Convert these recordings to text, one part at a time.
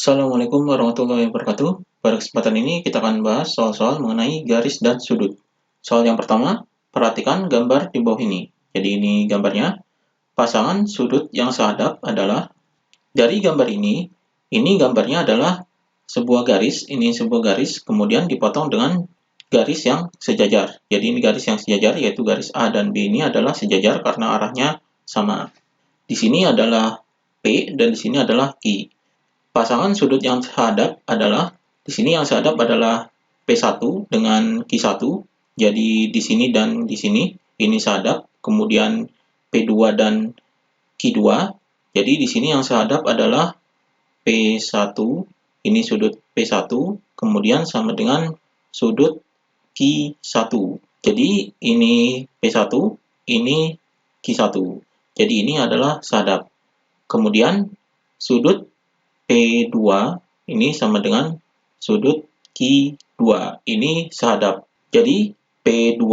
Assalamualaikum warahmatullahi wabarakatuh. Pada kesempatan ini kita akan bahas soal-soal mengenai garis dan sudut. Soal yang pertama, perhatikan gambar di bawah ini. Jadi ini gambarnya. Pasangan sudut yang sehadap adalah, dari gambar ini gambarnya adalah sebuah garis, ini sebuah garis, kemudian dipotong dengan garis yang sejajar. Jadi ini garis yang sejajar, yaitu garis A dan B ini adalah sejajar karena arahnya sama. Di sini adalah P dan di sini adalah Q. Pasangan sudut yang sehadap adalah, di sini yang sehadap adalah P1 dengan Q1. Jadi di sini dan di sini ini sehadap, kemudian P2 dan Q2. Jadi di sini yang sehadap adalah P1, ini sudut P1, kemudian sama dengan sudut Q1. Jadi ini P1, ini Q1. Jadi ini adalah sehadap. Kemudian sudut P2 ini sama dengan sudut Q2. Ini sehadap. Jadi P2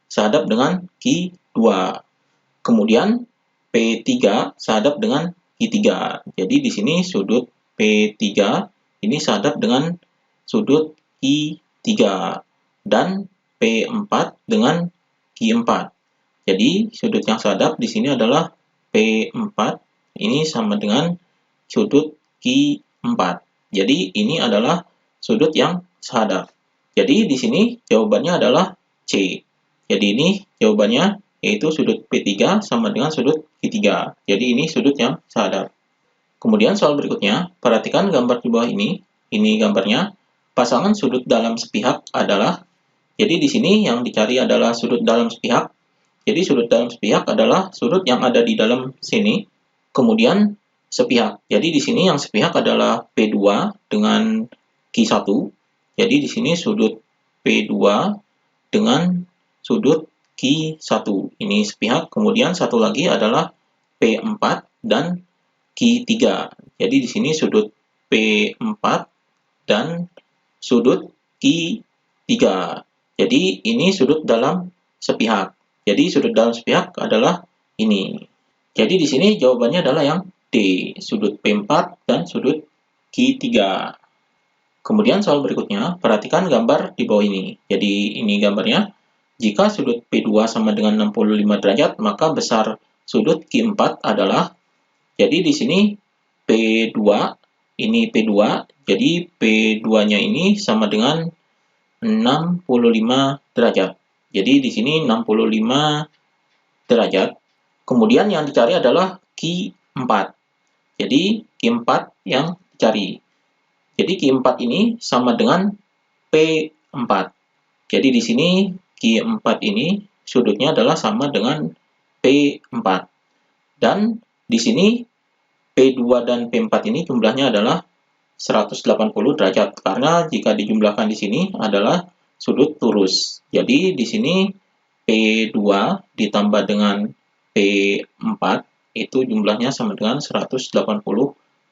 sehadap dengan Q2. Kemudian P3 sehadap dengan Q3. Jadi di sini sudut P3 ini sehadap dengan sudut Q3 dan P4 dengan Q4. Jadi sudut yang sehadap di sini adalah P4 ini sama dengan sudut Q4. Jadi ini adalah sudut yang sehadap. Jadi di sini jawabannya adalah C. Jadi ini jawabannya yaitu sudut P3 sama dengan sudut Q3. Jadi ini sudut yang sehadap. Kemudian soal berikutnya, perhatikan gambar di bawah ini. Ini gambarnya. Pasangan sudut dalam sepihak adalah, jadi di sini yang dicari adalah sudut dalam sepihak. Jadi sudut dalam sepihak adalah sudut yang ada di dalam sini. Kemudian sepihak. Jadi di sini yang sepihak adalah P2 dengan Q1. Jadi di sini sudut P2 dengan sudut Q1. Ini sepihak. Kemudian satu lagi adalah P4 dan Q3. Jadi di sini sudut P4 dan sudut Q3. Jadi ini sudut dalam sepihak. Jadi sudut dalam sepihak adalah ini. Jadi di sini jawabannya adalah yang D, sudut P4 dan sudut Q3. Kemudian soal berikutnya, perhatikan gambar di bawah ini. Jadi ini gambarnya. Jika sudut P2 sama dengan 65 derajat, maka besar sudut Q4 adalah, jadi di sini P2, ini P2, jadi P2-nya ini sama dengan 65 derajat. Jadi di sini 65 derajat. Kemudian yang dicari adalah Q4. Jadi Q4 yang dicari. Jadi Q4 ini sama dengan P4. Jadi di sini Q4 ini sudutnya adalah sama dengan P4. Dan di sini P2 dan P4 ini jumlahnya adalah 180 derajat. Karena jika dijumlahkan di sini adalah sudut lurus. Jadi di sini P2 ditambah dengan P4 itu jumlahnya sama dengan 180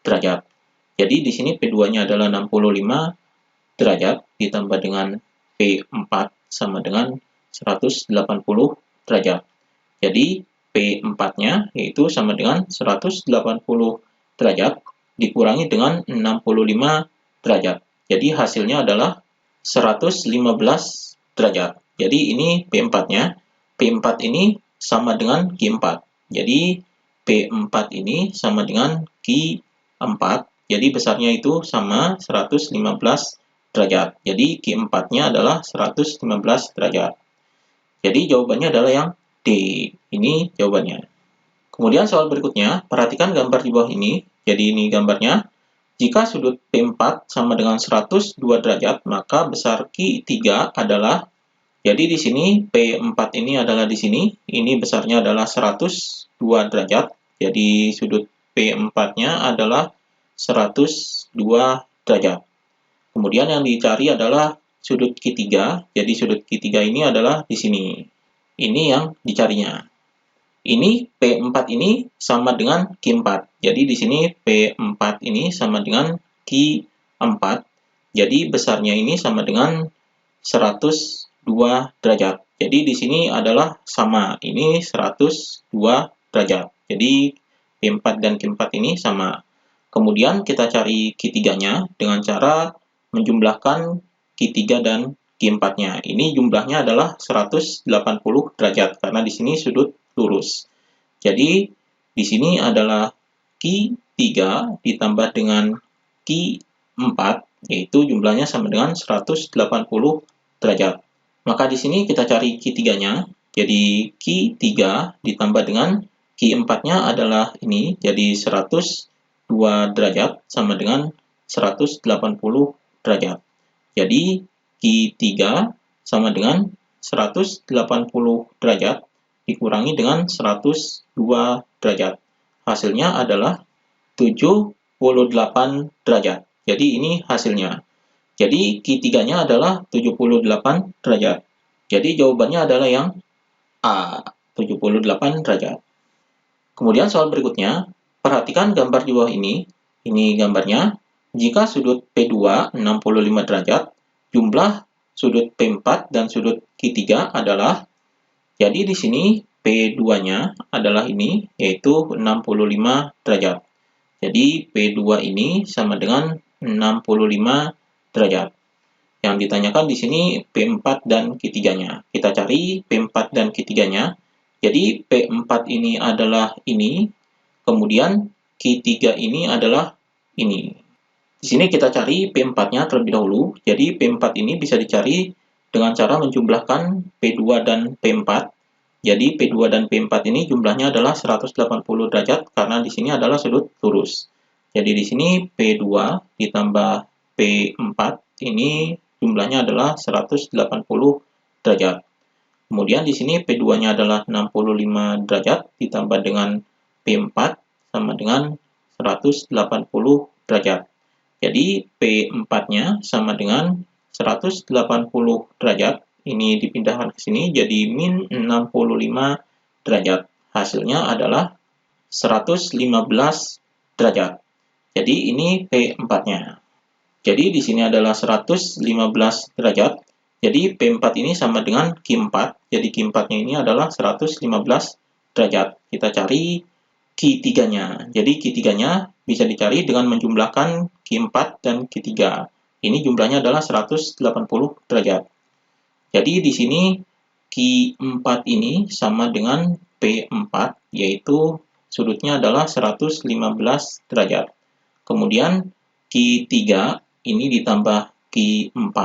derajat. Jadi di sini P2-nya adalah 65 derajat ditambah dengan P4 sama dengan 180 derajat. Jadi P4-nya yaitu sama dengan 180 derajat dikurangi dengan 65 derajat. Jadi hasilnya adalah 115 derajat. Jadi ini P4-nya. P4 ini sama dengan Q4. Jadi P4 ini sama dengan Q4. Jadi besarnya itu sama 115 derajat. Jadi Q4-nya adalah 115 derajat. Jadi jawabannya adalah yang D. Ini jawabannya. Kemudian soal berikutnya, perhatikan gambar di bawah ini. Jadi ini gambarnya. Jika sudut P4 sama dengan 102 derajat, maka besar Q3 adalah, jadi di sini P4 ini adalah di sini. Ini besarnya adalah 102 derajat. Jadi sudut P4-nya adalah 102 derajat. Kemudian yang dicari adalah sudut Q3. Jadi sudut Q3 ini adalah di sini. Ini yang dicarinya. Ini P4 ini sama dengan Q4. Jadi di sini P4 ini sama dengan Q4. Jadi besarnya ini sama dengan 102 derajat. Jadi di sini adalah sama. Ini 102 derajat. Jadi P4 dan Q4 ini sama. Kemudian kita cari Q3-nya dengan cara menjumlahkan Q3 dan Q4-nya. Ini jumlahnya adalah 180 derajat karena di sini sudut lurus. Jadi di sini adalah Q3 ditambah dengan Q4, yaitu jumlahnya sama dengan 180 derajat. Maka di sini kita cari Q3-nya. Jadi Q3 ditambah dengan Q4-nya adalah ini, jadi 102 derajat sama dengan 180 derajat. Jadi Q3 sama dengan 180 derajat dikurangi dengan 102 derajat. Hasilnya adalah 78 derajat. Jadi ini hasilnya. Jadi Q3-nya adalah 78 derajat. Jadi jawabannya adalah yang A, 78 derajat. Kemudian soal berikutnya, perhatikan gambar di bawah ini. Ini gambarnya. Jika sudut P2 65 derajat, jumlah sudut P4 dan sudut Q3 adalah, jadi di sini P2-nya adalah ini, yaitu 65 derajat. Jadi P2 ini sama dengan 65 derajat. Yang ditanyakan di sini P4 dan Q3-nya. Kita cari P4 dan Q3-nya. Jadi P4 ini adalah ini, kemudian Q3 ini adalah ini. Di sini kita cari P4-nya terlebih dahulu. Jadi P4 ini bisa dicari dengan cara menjumlahkan P2 dan P4. Jadi P2 dan P4 ini jumlahnya adalah 180 derajat karena di sini adalah sudut lurus. Jadi di sini P2 ditambah P4 ini jumlahnya adalah 180 derajat. Kemudian di sini P2-nya adalah 65 derajat ditambah dengan P4 sama dengan 180 derajat. Jadi P4-nya sama dengan 180 derajat. Ini dipindahkan ke sini jadi min 65 derajat. Hasilnya adalah 115 derajat. Jadi ini P4-nya. Jadi di sini adalah 115 derajat. Jadi P4 ini sama dengan Q4. Jadi Q4-nya ini adalah 115 derajat. Kita cari Q3-nya. Jadi Q3-nya bisa dicari dengan menjumlahkan Q4 dan Q3. Ini jumlahnya adalah 180 derajat. Jadi di sini Q4 ini sama dengan P4, yaitu sudutnya adalah 115 derajat. Kemudian Q3 ini ditambah Q4,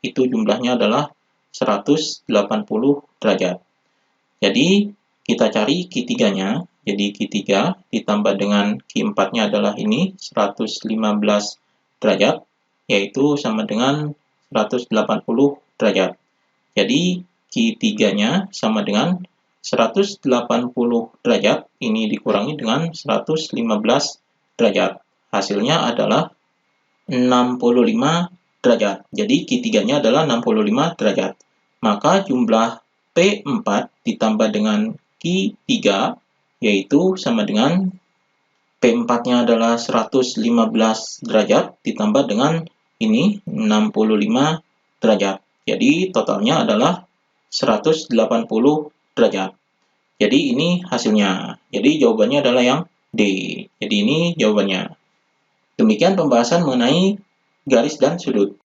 itu jumlahnya adalah 180 derajat. Jadi kita cari Q3-nya. Jadi Q3 ditambah dengan Q4-nya adalah ini, 115 derajat, yaitu sama dengan 180 derajat. Jadi Q3-nya sama dengan 180 derajat, ini dikurangi dengan 115 derajat. Hasilnya adalah 65 derajat. Jadi Q3-nya adalah 65 derajat. Maka jumlah P4 ditambah dengan Q3 yaitu sama dengan P4-nya adalah 115 derajat ditambah dengan ini 65 derajat. Jadi totalnya adalah 180 derajat. Jadi ini hasilnya. Jadi jawabannya adalah yang D. Jadi ini jawabannya. Demikian pembahasan mengenai garis dan sudut.